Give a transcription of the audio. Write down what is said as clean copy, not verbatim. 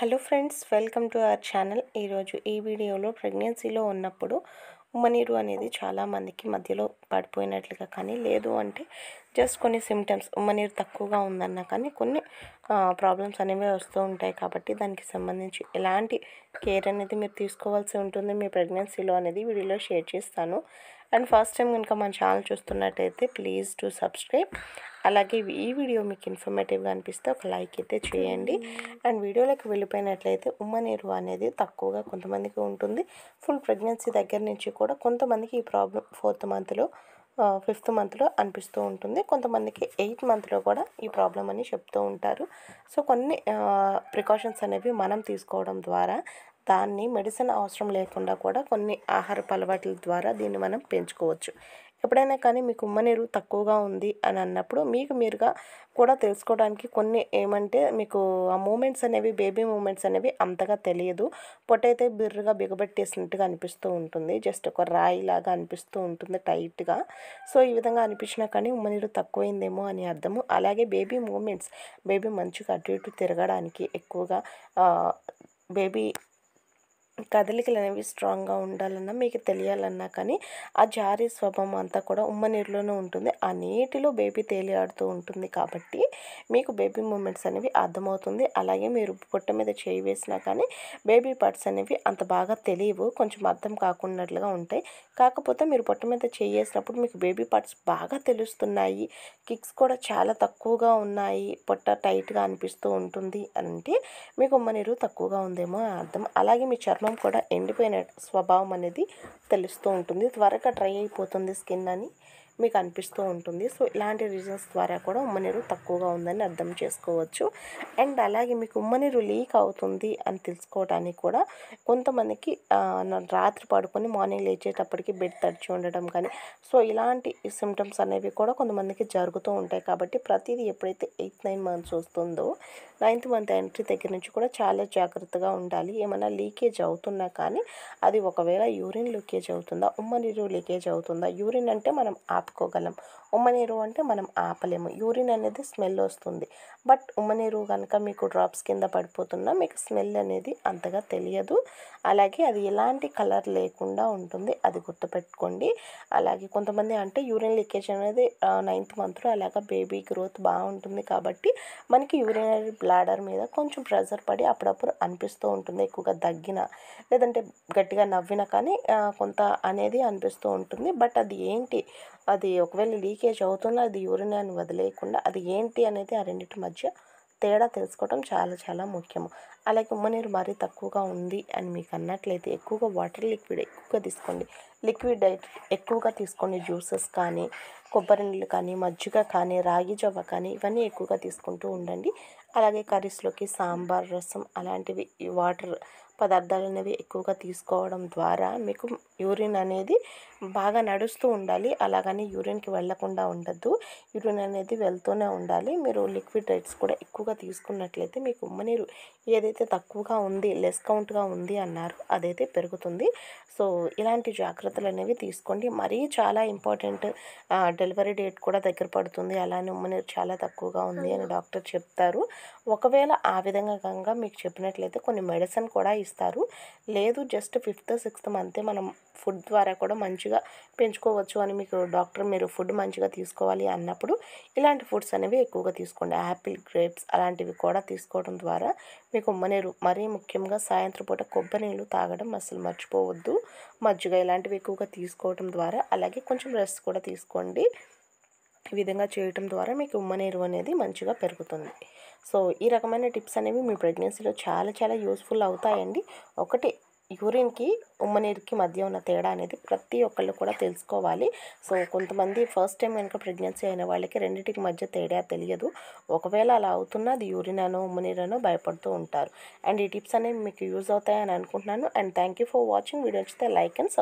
Hello friends, welcome to our channel. ఈరోజు ఈ వీడియోలో ప్రెగ్నెన్సీలో ఉన్నప్పుడు ఉమ్మనీరు అనేది చాలామందికి మధ్యలో పడిపోయినట్లుగా కానీ, లేదు అంటే జస్ట్ కొన్ని సిమ్టమ్స్ ఉమ్మనీరు తక్కువగా ఉందన్నా కానీ కొన్ని ప్రాబ్లమ్స్ అనేవి వస్తూ ఉంటాయి. కాబట్టి దానికి సంబంధించి ఎలాంటి కేర్ అనేది మీరు తీసుకోవాల్సి ఉంటుంది మీ ప్రెగ్నెన్సీలో అనేది వీడియోలో షేర్ చేస్తాను. అండ్ ఫస్ట్ టైం కనుక మన ఛానల్ చూస్తున్నట్టయితే ప్లీజ్ టు సబ్స్క్రైబ్. అలాగే ఈ వీడియో మీకు ఇన్ఫర్మేటివ్గా అనిపిస్తే ఒక లైక్ అయితే చేయండి. అండ్ వీడియోలోకి వెళ్ళిపోయినట్లయితే ఉమ్మనీరు అనేది తక్కువగా కొంతమందికి ఉంటుంది. ఫుల్ ప్రెగ్నెన్సీ దగ్గర నుంచి కూడా కొంతమందికి ఈ ప్రాబ్లం 4th మంత్లో 5th మంత్లో అనిపిస్తూ ఉంటుంది. కొంతమందికి 8th మంత్లో కూడా ఈ ప్రాబ్లం అని చెప్తూ ఉంటారు. సో కొన్ని ప్రికాషన్స్ అనేవి మనం తీసుకోవడం ద్వారా దాన్ని మెడిసిన్ అవసరం లేకుండా కూడా కొన్ని ఆహారపు అలవాట్ల ద్వారా దీన్ని మనం పెంచుకోవచ్చు. ఎప్పుడైనా కానీ మీకు ఉమ్మనీరు తక్కువగా ఉంది అని అన్నప్పుడు మీకు మీరుగా కూడా తెలుసుకోవడానికి కొన్ని ఏమంటే మీకు ఆ మూమెంట్స్ అనేవి బేబీ మూమెంట్స్ అనేవి అంతగా తెలియదు. పొట్టయితే బిర్రుగా బిగబెట్టేసినట్టుగా అనిపిస్తూ ఉంటుంది. జస్ట్ ఒక రాయిలాగా అనిపిస్తూ ఉంటుంది టైట్గా. సో ఈ విధంగా అనిపించినా కానీ ఉమ్మనీరు తక్కువైందేమో అని అర్థము. అలాగే బేబీ మూమెంట్స్, బేబీ మంచిగా అటు ఇటు తిరగడానికి ఎక్కువగా బేబీ కదలికలు అనేవి స్ట్రాంగ్గా ఉండాలన్నా మీకు తెలియాలన్నా కానీ ఆ జారీ స్వభావం అంతా కూడా ఉమ్మనీరులోనే ఉంటుంది. ఆ నీటిలో బేబీ తేలియాడుతూ ఉంటుంది కాబట్టి మీకు బేబీ మూమెంట్స్ అనేవి అర్థమవుతుంది. అలాగే మీరు పొట్ట మీద చేయి వేసినా కానీ బేబీ పార్ట్స్ అనేవి అంత బాగా తెలియవు, కొంచెం అర్థం కాకున్నట్లుగా ఉంటాయి. కాకపోతే మీరు పొట్ట మీద చేయి వేసినప్పుడు మీకు బేబీ పార్ట్స్ బాగా తెలుస్తున్నాయి, కిక్స్ కూడా చాలా తక్కువగా ఉన్నాయి, పొట్ట టైట్గా అనిపిస్తూ ఉంటుంది అంటే మీకు ఉమ్మనీరు తక్కువగా ఉందేమో అర్థం. అలాగే మీ చర్మం కూడా ఎండిపోయిన స్వభావం అనేది తెలుస్తూ ఉంటుంది, త్వరగా డ్రై అయిపోతుంది స్కిన్ అని మీకు అనిపిస్తూ ఉంటుంది. సో ఇలాంటి రీజన్స్ ద్వారా కూడా ఉమ్మనీరు తక్కువగా ఉందని అర్థం చేసుకోవచ్చు. అండ్ అలాగే మీకు ఉమ్మనీరు లీక్ అవుతుంది అని తెలుసుకోవడానికి కూడా కొంతమందికి రాత్రి పడుకొని మార్నింగ్ లేచేటప్పటికి బెడ్ తడిచి ఉండడం కానీ, సో ఇలాంటి సిమ్టమ్స్ అనేవి కూడా కొంతమందికి జరుగుతూ ఉంటాయి. కాబట్టి ప్రతిదీ ఎప్పుడైతే 8th 9 మంత్స్ వస్తుందో 9th మంత్ ఎంట్రీ దగ్గర నుంచి కూడా చాలా జాగ్రత్తగా ఉండాలి. ఏమైనా లీకేజ్ అవుతున్నా కానీ అది ఒకవేళ యూరిన్ లీకేజ్ అవుతుందా, ఉమ్మనీరు లీకేజ్ అవుతుందా. యూరిన్ అంటే మనం ఆపుకోగలం, ఉమ్మనీరు అంటే మనం ఆపలేము. యూరిన్ అనేది స్మెల్ వస్తుంది, బట్ ఉమ్మనీరు కనుక మీకు డ్రాప్స్ కింద పడిపోతున్నా మీకు స్మెల్ అనేది అంతగా తెలియదు. అలాగే అది ఎలాంటి కలర్ లేకుండా ఉంటుంది, అది గుర్తుపెట్టుకోండి. అలాగే కొంతమంది అంటే యూరిన్ లీకేజ్ అనేది 9th మంత్లో అలాగా బేబీ గ్రోత్ బాగుంటుంది కాబట్టి మనకి యూరినరీ బ్లాడర్ మీద కొంచెం ప్రెషర్ పడి అప్పుడప్పుడు అనిపిస్తూ ఉంటుంది. ఎక్కువగా దగ్గిన లేదంటే గట్టిగా నవ్వినా కానీ కొంత అనేది అనిపిస్తూ ఉంటుంది. బట్ అది ఏంటి, అది ఒకవేళ లీకేజ్ అవుతున్నా అది యూరిన్ అని వదిలేయకుండా అది ఏంటి అనేది ఆ రెండింటి మధ్య తేడా తెలుసుకోవడం చాలా చాలా ముఖ్యము. అలాగే ఉమ్మనీరు మరీ తక్కువగా ఉంది అని మీకు అన్నట్లయితే ఎక్కువగా వాటర్ లిక్విడ్ ఎక్కువగా తీసుకోండి. లిక్విడ్ డైట్ ఎక్కువగా తీసుకోండి. జ్యూసెస్ కానీ, కొబ్బరి నీళ్ళు కానీ, మజ్జిగ కానీ, రాగి జావ కానీ ఇవన్నీ ఎక్కువగా తీసుకుంటూ ఉండండి. అలాగే కర్రీస్లోకి సాంబార్, రసం అలాంటివి వాటర్ పదార్థాలు అనేవి ఎక్కువగా తీసుకోవడం ద్వారా మీకు యూరిన్ అనేది బాగా నడుస్తూ ఉండాలి. అలాగని యూరిన్కి వెళ్ళకుండా ఉండద్దు, యూరిన్ అనేది వెళ్తూనే ఉండాలి. మీరు లిక్విడ్ డైట్స్ కూడా ఎక్కువగా తీసుకున్నట్లయితే మీకు ఉమ్మనీరు ఏదైతే తక్కువగా ఉంది, లెస్ కౌంట్గా ఉంది అన్నారో అదైతే పెరుగుతుంది. సో ఇలాంటి జాగ్రత్తలు అనేవి తీసుకోండి. మరీ చాలా ఇంపార్టెంట్, డెలివరీ డేట్ కూడా దగ్గర పడుతుంది, అలానే ఉమ్మనీరు చాలా తక్కువగా ఉంది అని డాక్టర్ చెప్తారు. ఒకవేళ ఆ విధంగా కనుక మీకు చెప్పినట్లయితే కొన్ని మెడిసిన్ కూడా ఇస్తారు. లేదు జస్ట్ 5th 6th మంతే మనం ఫుడ్ ద్వారా కూడా మంచిగా పెంచుకోవచ్చు అని మీకు డాక్టర్ మీరు ఫుడ్ మంచిగా తీసుకోవాలి అన్నప్పుడు ఇలాంటి ఫుడ్స్ అనేవి ఎక్కువగా తీసుకోండి. యాపిల్, గ్రేప్స్ అలాంటివి కూడా తీసుకోవడం ద్వారా మీకు ఉమ్మనీరు, మరీ ముఖ్యంగా సాయంత్రం పూట కొబ్బరి నీళ్ళు తాగడం అసలు మర్చిపోవద్దు. మజ్జిగ ఇలాంటివి ఎక్కువగా తీసుకోవడం ద్వారా, అలాగే కొంచెం రెస్ట్ కూడా తీసుకోండి. ఈ విధంగా చేయటం ద్వారా మీకు ఉమ్మనీరు అనేది మంచిగా పెరుగుతుంది. సో ఈ రకమైన టిప్స్ అనేవి మీ ప్రెగ్నెన్సీలో చాలా చాలా యూస్ఫుల్ అవుతాయండి. ఒకటి, యూరిన్కి ఉమ్మనీరుకి మధ్య ఉన్న తేడా అనేది ప్రతి ఒక్కళ్ళు కూడా తెలుసుకోవాలి. సో కొంతమంది ఫస్ట్ టైం కనుక ప్రెగ్నెన్సీ అయిన వాళ్ళకి రెండింటికి మధ్య తేడా తెలియదు. ఒకవేళ అలా అవుతున్నా అది యూరిన్ అనో ఉమ్మనీరనో భయపడుతూ ఉంటారు. అండ్ ఈ టిప్స్ అనేవి మీకు యూజ్ అవుతాయని అనుకుంటున్నాను. And thank you for watching. Video నచ్చితే లైక్ అండ్ సబ్స్క్రైబ్.